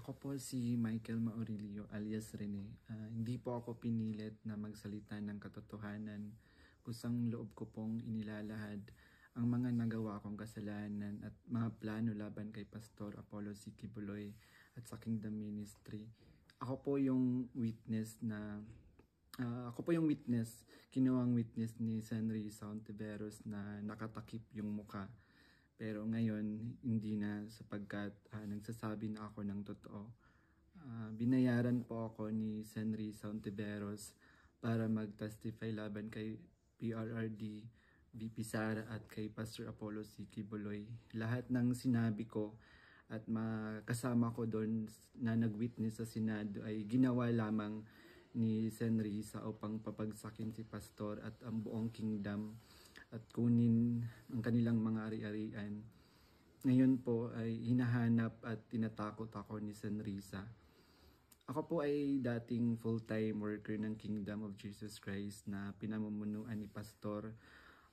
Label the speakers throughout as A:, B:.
A: Ako po si Michael Maurilio alias Rene. Hindi po ako pinilit na magsalita ng katotohanan. Kusang loob ko pong inilalahad ang mga nagawa kong kasalanan at mga plano laban kay Pastor Apollo C. Kibuloy at sa Kingdom Ministry. Ako po yung witness kinuwang witness ni Senry Sauntiveros na nakatakip yung muka. Pero ngayon, hindi na sapagkat nagsasabi na ako ng totoo. Binayaran po ako ni Senry Sauntiveros para mag-testify laban kay PRRD, VP Sara at kay Pastor Apollo C. Kibuloy. Lahat ng sinabi ko at kasama ko doon na nag-witness sa Senado ay ginawa lamang ni Senry sa upang papagsakin si Pastor at ang buong kingdom at kunin ang kanilang mga ari-arian. Ngayon po ay hinahanap at tinatakot ako ni Senrisa. Ako po ay dating full-time worker ng Kingdom of Jesus Christ na pinamumunuan ni Pastor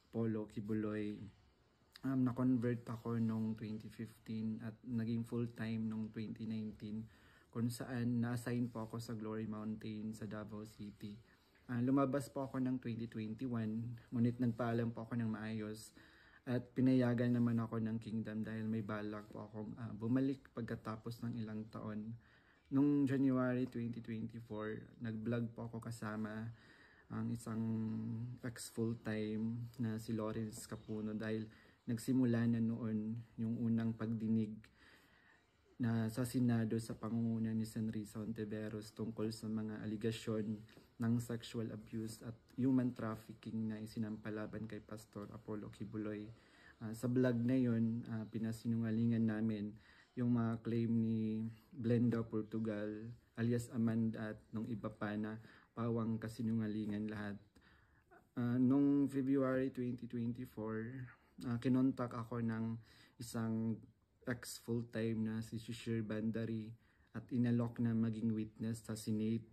A: Apollo Kibuloy. Na-convert ako noong 2015 at naging full-time noong 2019 kung saan na-assign po ako sa Glory Mountain sa Davao City. Lumabas po ako ng 2021, ngunit nagpaalam po ako ng maayos at pinayagan naman ako ng Kingdom dahil may balak po akong bumalik pagkatapos ng ilang taon. Noong January 2024, nag-vlog po ako kasama ang isang ex-full-time na si Lawrence Capuno dahil nagsimula na noon yung unang pagdinig na sa Senado sa pangunguna ni Senry Sauntiveros tungkol sa mga aligasyon ng sexual abuse at human trafficking na isinampalaban kay Pastor Apollo Kibuloy. Sa vlog na yun, pinasinungalingan namin yung mga claim ni Blenda Portugal alias Amanda at nung iba pa na pawang kasinungalingan lahat. Noong February 2024, kinontak ako ng isang ex-full-time na si Shishir Bandari at inalok na maging witness sa Senate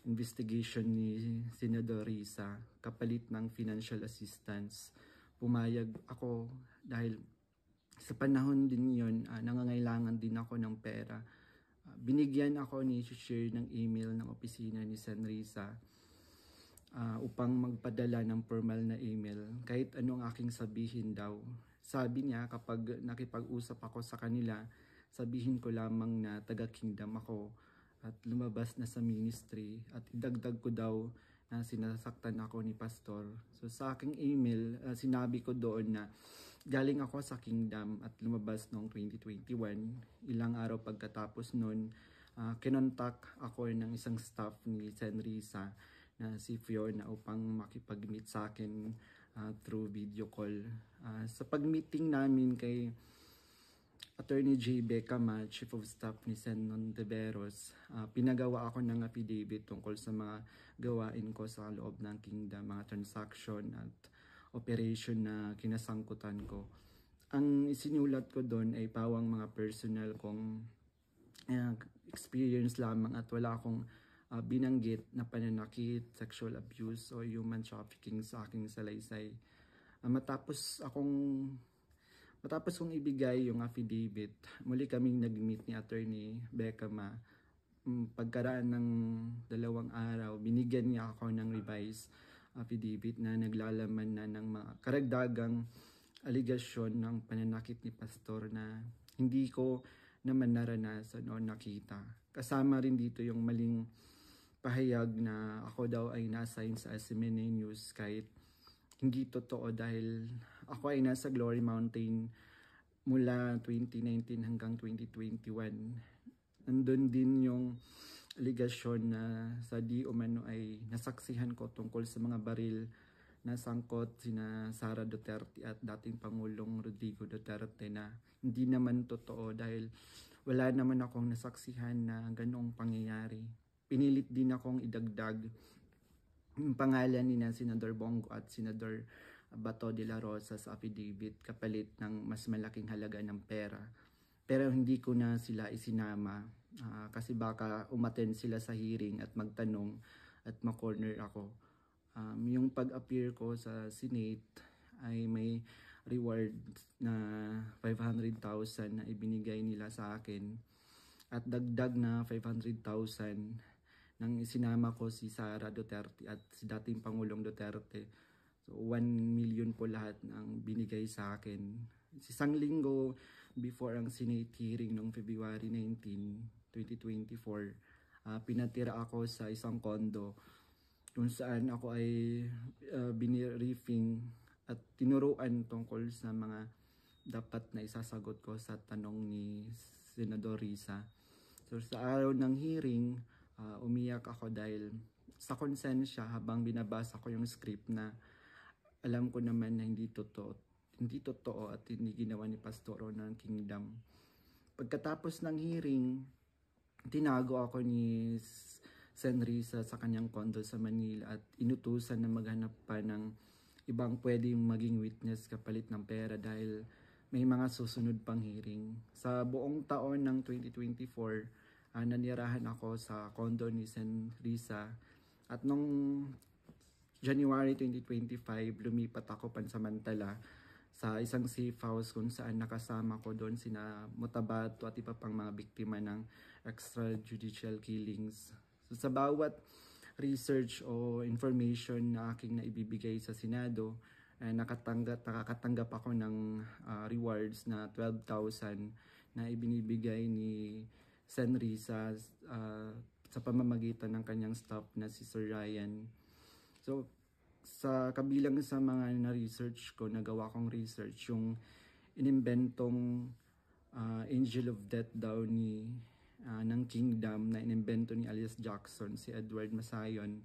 A: investigation ni Senador Risa kapalit ng financial assistance. Pumayag ako dahil sa panahon din yon, nangangailangan din ako ng pera. Binigyan ako ni Shishir ng email ng opisina ni Sen Risa upang magpadala ng formal na email kahit anong aking sabihin daw. Sabi niya kapag nakipag-usap ako sa kanila, sabihin ko lamang na taga-kingdom ako at lumabas na sa ministry at idagdag ko daw na sinasaktan ako ni Pastor. So sa aking email, sinabi ko doon na galing ako sa kingdom at lumabas noong 2021. Ilang araw pagkatapos noon, kinontak ako ng isang staff ni Sen Risa na si Fiona upang makipag-meet sa akin through video call. Sa pag-meeting namin kay Attorney J. Becama, Chief of Staff ni Sen Nontiveros, pinagawa ako ng affidavit tungkol sa mga gawain ko sa loob ng kingdom, mga transaction at operation na kinasangkutan ko. Ang isinulat ko doon ay pawang mga personal kong experience lamang at wala akong binanggit na pananakit, sexual abuse o human trafficking sa aking salaysay. Matapos kong ibigay yung affidavit, muli kaming nag-meet ni Attorney Becama. Pagkaraan ng 2 araw, binigyan niya ako ng revised affidavit na naglalaman na ng mga karagdagang aligasyon ng pananakit ni Pastor na hindi ko naman naranasan o nakita. Kasama rin dito yung maling pahayag na ako daw ay na-assign sa SMNA News kahit hindi totoo dahil ako ay nasa Glory Mountain mula 2019 hanggang 2021. Nandun din yung aligasyon na sa di umano ay nasaksihan ko tungkol sa mga baril na sangkot sina Sara Duterte at dating Pangulong Rodrigo Duterte na hindi naman totoo dahil wala naman akong nasaksihan na ganong pangyayari. Pinilit din akong idagdag yung pangalan ni Senador Bongo at Senador Bato de la Rosa sa affidavit kapalit ng mas malaking halaga ng pera. Pero hindi ko na sila isinama kasi baka umattend sila sa hearing at magtanong at ma-corner ako. Yung pag-appear ko sa Senate ay may reward na 500,000 na ibinigay nila sa akin. at dagdag na 500,000 nang isinama ko si Sara Duterte at si dating Pangulong Duterte. So 1 million po lahat ang binigay sa akin. Isang linggo before ang Senate hearing noong February 19, 2024, pinatira ako sa isang condo kung saan ako ay biniriefing at tinuruan tungkol sa mga dapat na isasagot ko sa tanong ni Senador Risa. So sa araw ng hearing, umiyak ako dahil sa konsensya habang binabasa ko yung script na alam ko naman na hindi totoo at hindi ginawa ni Pastoro ng Kingdom. Pagkatapos ng hearing, tinago ako ni Sen Risa sa kanyang condo sa Manila at inutusan na maghanap pa ng ibang pwedeng maging witness kapalit ng pera dahil may mga susunod pang hearing. Sa buong taon ng 2024, nanirahan ako sa condo ni Sen Risa at nung January 2025, lumipat ako pansamantala sa isang safe house kung saan nakasama ko doon sina Mutabato at iba pang mga biktima ng extrajudicial killings. So, sa bawat research o information na aking naibibigay sa Senado, nakakatanggap ako ng rewards na 12,000 na ibinibigay ni Sen Risa sa pamamagitan ng kanyang staff na si Sir Ryan. So, sa kabilang sa mga na-research ko, nagawa kong research, yung inimbentong Angel of Death daw ng Kingdom na inimbento ni alias Jackson, si Edward Masayon.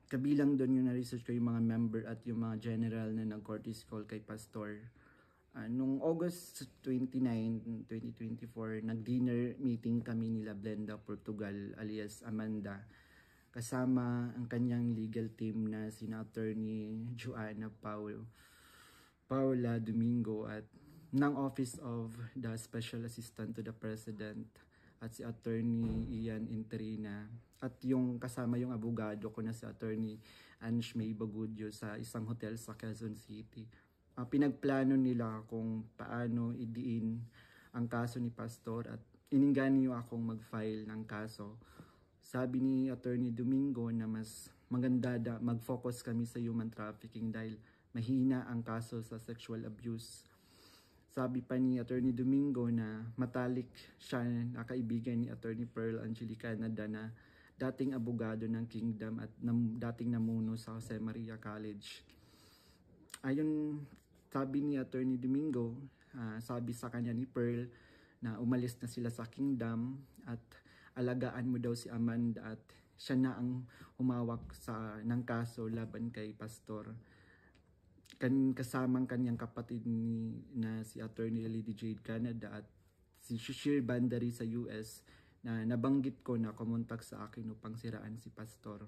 A: Kabilang doon yung na-research ko yung mga member at yung mga general na nag-courtesy call kay Pastor. Nung August 29, 2024, nag-dinner meeting kami nila Blenda Portugal alias Amanda. Kasama ang kanyang legal team na sina Attorney Joanna Paula Domingo at ng Office of the Special Assistant to the President at si Attorney Ian Interina at yung kasama yung abogado ko na si Attorney Ange May Bagudio sa isang hotel sa Quezon City. Pinagplano nila kung paano idiin ang kaso ni Pastor at ininganyo akong mag-file ng kaso. Sabi ni Attorney Domingo na mas maganda mag-focus kami sa human trafficking dahil mahina ang kaso sa sexual abuse. Sabi pa ni Attorney Domingo na matalik siya na kaibigan ni Attorney Pearl Angelica Canada na dating abogado ng Kingdom at dating namuno sa Jose Maria College. Ayon sabi ni Attorney Domingo, sabi sa kanya ni Pearl na umalis na sila sa Kingdom at alagaan mo daw si Amanda at siya na ang humawak ng kaso laban kay Pastor. Kasamang kanyang kapatid na si Attorney Lady Jade Canada at si Shishir Bandari sa US na nabanggit ko na kumontak sa akin upang siraan si Pastor.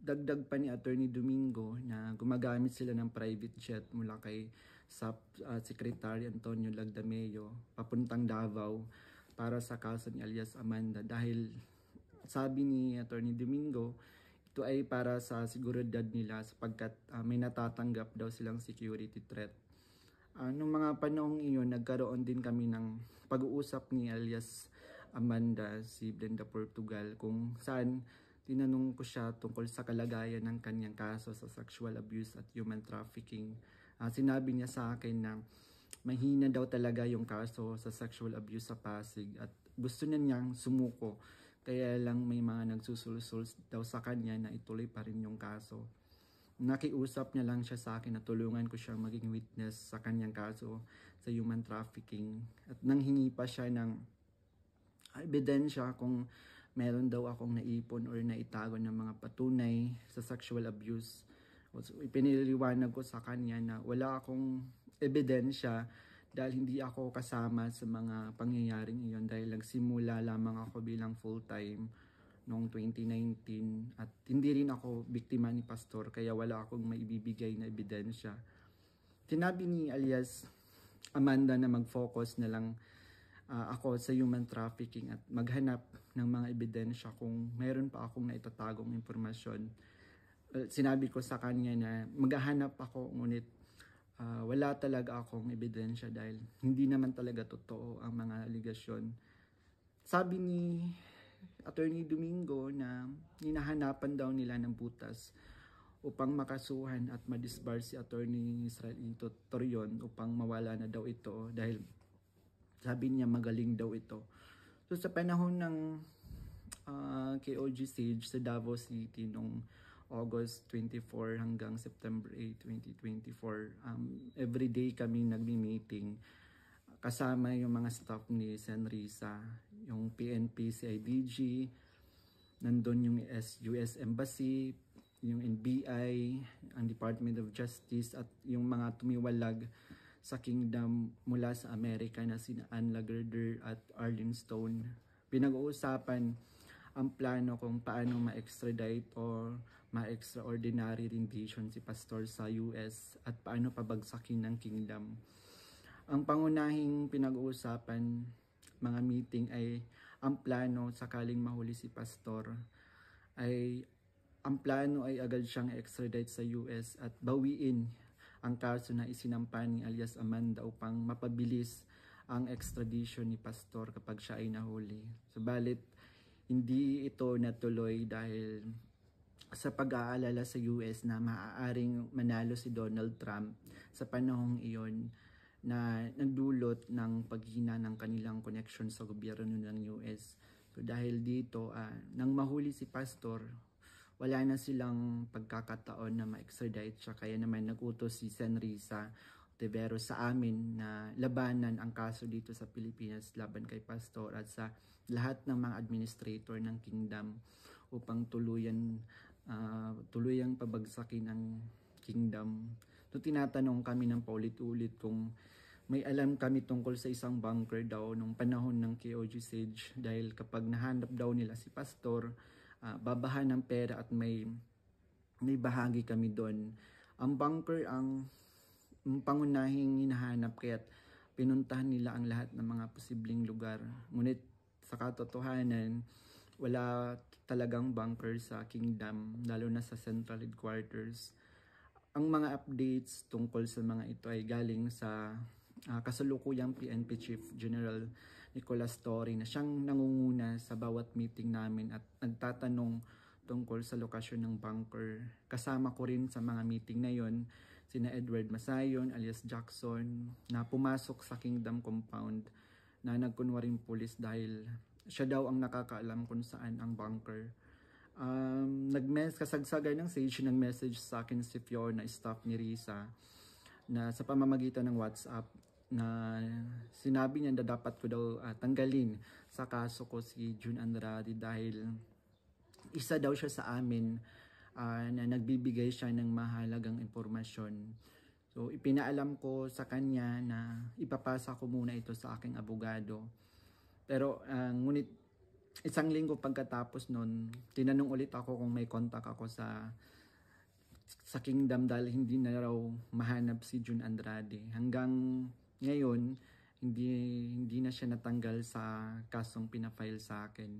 A: Dagdag pa ni Attorney Domingo na gumagamit sila ng private jet mula kay Secretary Antonio Lagdameo papuntang Davao para sa kaso ni alias Amanda dahil sabi ni Attorney Domingo ito ay para sa seguridad nila sapagkat may natatanggap daw silang security threat. Noong mga panahong iyon, nagkaroon din kami ng pag-uusap ni alias Amanda, si Blenda Portugal, kung saan tinanong ko siya tungkol sa kalagayan ng kanyang kaso sa sexual abuse at human trafficking. Sinabi niya sa akin na mahina daw talaga yung kaso sa sexual abuse sa Pasig at gusto na niyang sumuko. Kaya lang may mga nagsusulsul daw sa kanya na ituloy pa rin yung kaso. Nakiusap niya lang siya sa akin na tulungan ko siyang maging witness sa kanyang kaso sa human trafficking. At nanghingi pa siya ng ebidensya kung meron daw akong naipon or naitago ng mga patunay sa sexual abuse. So, ipiniliwanag ko sa kanya na wala akong ebidensya dahil hindi ako kasama sa mga pangyayaring iyon dahil nagsimula lamang ako bilang full-time noong 2019 at hindi rin ako biktima ni Pastor kaya wala akong maibibigay na ebidensya. Sinabi ni alias Amanda na mag-focus na lang ako sa human trafficking at maghanap ng mga ebidensya kung meron pa akong naitatagong impormasyon. Sinabi ko sa kanya na maghahanap ako ngunit wala talaga akong ebidensya dahil hindi naman talaga totoo ang mga aligasyon. Sabi ni Attorney Domingo na hinahanapan daw nila ng butas upang makasuhan at madisbar si Attorney Israelito Torion upang mawala na daw ito dahil sabi niya magaling daw ito. So sa panahon ng KOG Sage sa Davao City noong August 24 hanggang September 8, 2024, everyday kami nagmi-meeting kasama yung mga staff ni Sen. Risa, yung PNP, CIDG, nandun yung US Embassy, yung NBI, ang Department of Justice at yung mga tumiwalag sa kingdom mula sa Amerika na sina Ann Lagerder at Arlene Stone. Pinag-uusapan ang plano kung paano ma-extradite o ma-extraordinary rendition si Pastor sa US at paano pabagsakin ng kingdom. Ang pangunahing pinag-uusapan mga meeting ay ang plano sakaling mahuli si Pastor ay ang plano ay agad siyang extradite sa US at bawiin ang kaso na isinampa ni alias Amanda upang mapabilis ang extradition ni Pastor kapag siya ay nahuli. Subalit, hindi ito natuloy dahil sa pag-aalala sa US na maaaring manalo si Donald Trump sa panahong iyon na nagdulot ng paghina ng kanilang connection sa gobyerno ng US. So dahil dito, nang mahuli si Pastor, wala na silang pagkakataon na ma-extradite siya. Kaya naman nag-utos si Sen. Risa Ontiveros sa amin na labanan ang kaso dito sa Pilipinas laban kay Pastor at sa lahat ng mga administrator ng kingdom upang tuluyang pabagsakin ang kingdom. So tinatanong kami ng paulit-ulit kung may alam kami tungkol sa isang bunker daw nung panahon ng KOG Sage dahil kapag nahanap daw nila si Pastor, babahan ng pera at may bahagi kami doon. Ang bunker ang pangunahing hinahanap kaya't pinuntahan nila ang lahat ng mga posibleng lugar. Ngunit sa katotohanan, wala talagang bunker sa kingdom, lalo na sa central headquarters. Ang mga updates tungkol sa mga ito ay galing sa kasalukuyang PNP Chief General Nicolas Torre na siyang nangunguna sa bawat meeting namin at nagtatanong tungkol sa lokasyon ng bunker. Kasama ko rin sa mga meeting na yon sina Edward Masayon alias Jackson na pumasok sa Kingdom Compound na nagkunwaring pulis dahil siya daw ang nakakaalam kung saan ang bunker. Kasagsagan ng Sage, nag-message sa akin si Fiona, staff ni Risa, na sa pamamagitan ng WhatsApp na sinabi niya na dapat ko daw tanggalin sa kaso ko si June Andrade dahil isa daw siya sa amin na nagbibigay siya ng mahalagang impormasyon. So ipinaalam ko sa kanya na ipapasa ko muna ito sa aking abogado. Pero ngunit isang linggo pagkatapos nun, tinanong ulit ako kung may contact ako sa kingdom dahil hindi na raw mahanap si June Andrade. Hanggang ngayon, hindi na siya natanggal sa kasong pinafile sa akin.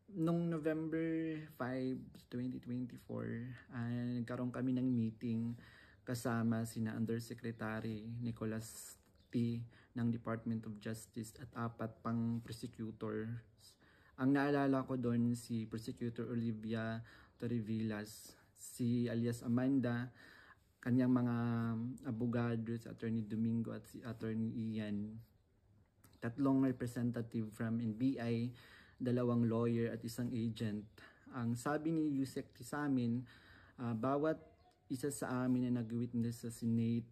A: Noong November 5, 2024, nagkaroon kami ng meeting kasama sina Undersecretary Nicolas T. ng Department of Justice at 4 pang prosecutors. Ang naalala ko doon si Prosecutor Olivia Torrevillas, si alias Amanda, kanyang mga abogado, si Attorney Domingo at si Attorney Ian, 3 representative from NBI, 2 lawyer at 1 agent. Ang sabi ni Yusek sa amin, bawat isa sa amin na nag-witness sa Senate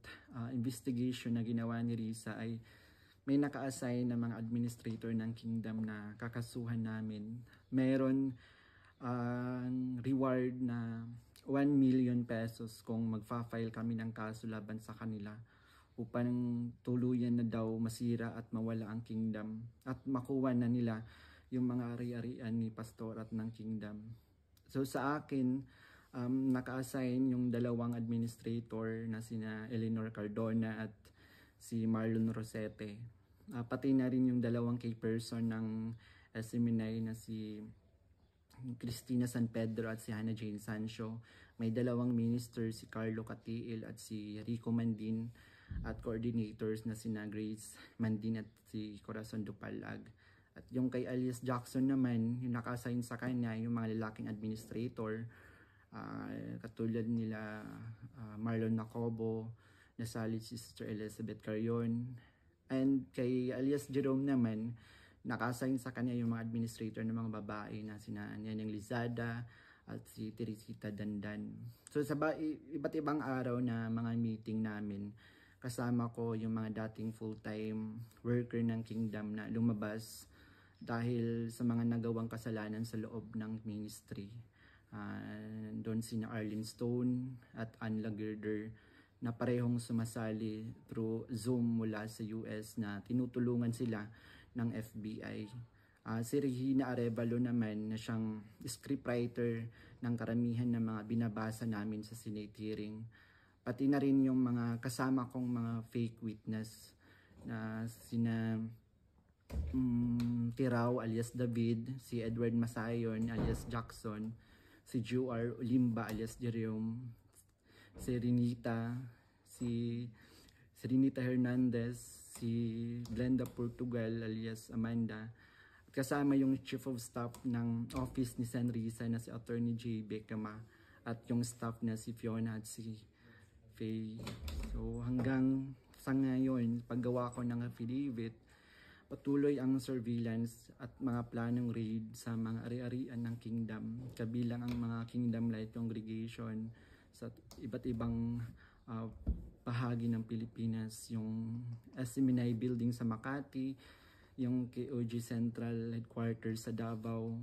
A: investigation na ginawa ni Risa ay may naka-assign na mga administrator ng kingdom na kakasuhan namin. Meron reward na 1 million pesos kung magfa-file kami ng kaso laban sa kanila upang tuluyan na daw masira at mawala ang kingdom at makuha na nila yung mga ari-arian ni Pastor at ng kingdom. So sa akin, naka-assign yung 2 administrator na sina Eleanor Cardona at si Marlon Rosete. Pati na rin yung 2 key person ng SMNI na si Cristina San Pedro at si Hannah Jane Sancho May dalawang minister, si Carlo Catiil at si Rico Mandin, at coordinators na sina Grace Mandin at si Corazon Dupalag. At yung kay alias Jackson naman, yung naka-assign sa kanya, yung mga lalaking administrator, katulad nila Marlon Nacobo, nasali si Sister Elizabeth Carion. And kay alias Jerome naman, naka-assign sa kanya yung mga administrator ng mga babae na sina Neneng Lizada at si Teresita Dandan. So sa iba't ibang araw na mga meeting namin, kasama ko yung mga dating full-time worker ng Kingdom na lumabas dahil sa mga nagawang kasalanan sa loob ng ministry. Doon sina Arlene Stone at Ann Lagerder na parehong sumasali through Zoom mula sa US na tinutulungan sila ng FBI. Si Regina Arevalo naman na siyang scriptwriter ng karamihan ng mga binabasa namin sa Senate hearing. Pati na rin yung mga kasama kong mga fake witness na sina Tirao alias David, si Edward Masayon alias Jackson, si Juar Olimba alias Jerome, si Renita Hernandez, si Glenda Portugal alias Amanda. Kasama yung Chief of Staff ng Office ni San Risa na si Attorney J. Becama at yung staff na si Fiona at si Faye. So hanggang sa ngayon, paggawa ko ng affidavit, patuloy ang surveillance at mga planong raid sa mga ari-arian ng Kingdom, kabilang ang mga Kingdom Light Congregation sa iba't ibang bahagi ng Pilipinas, yung SMNI building sa Makati, yung KOG Central Headquarters sa Davao.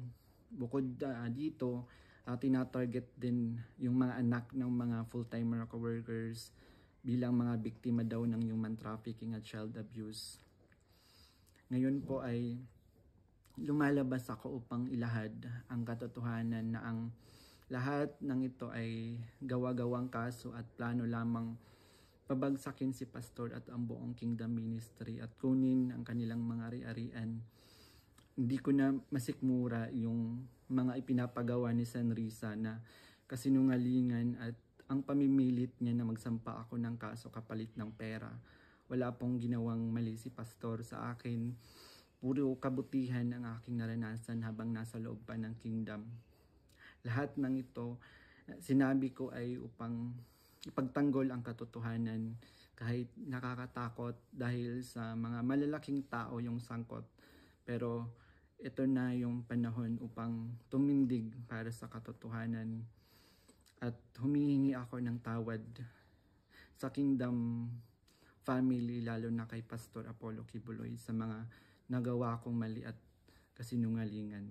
A: Bukod dito, tinatarget din yung mga anak ng mga full-time workers bilang mga biktima daw ng human trafficking at child abuse. Ngayon po ay lumalabas ako upang ilahad ang katotohanan na ang lahat ng ito ay gawa-gawang kaso at plano lamang pabagsakin si Pastor at ang buong Kingdom Ministry at kunin ang kanilang mga ari-arian. Hindi ko na masikmura yung mga ipinapagawa ni San Risa na kasinungalingan at ang pamimilit niya na magsampa ako ng kaso kapalit ng pera. Wala pong ginawang mali si Pastor sa akin. Puro kabutihan ang aking naranasan habang nasa loob pa ng Kingdom. Lahat ng ito, sinabi ko ay upang ipagtanggol ang katotohanan kahit nakakatakot dahil sa mga malalaking tao yung sangkot. Pero ito na yung panahon upang tumindig para sa katotohanan at humihingi ako ng tawad sa Kingdom family, lalo na kay Pastor Apollo Kibuloy sa mga nagawa kong mali at kasinungalingan.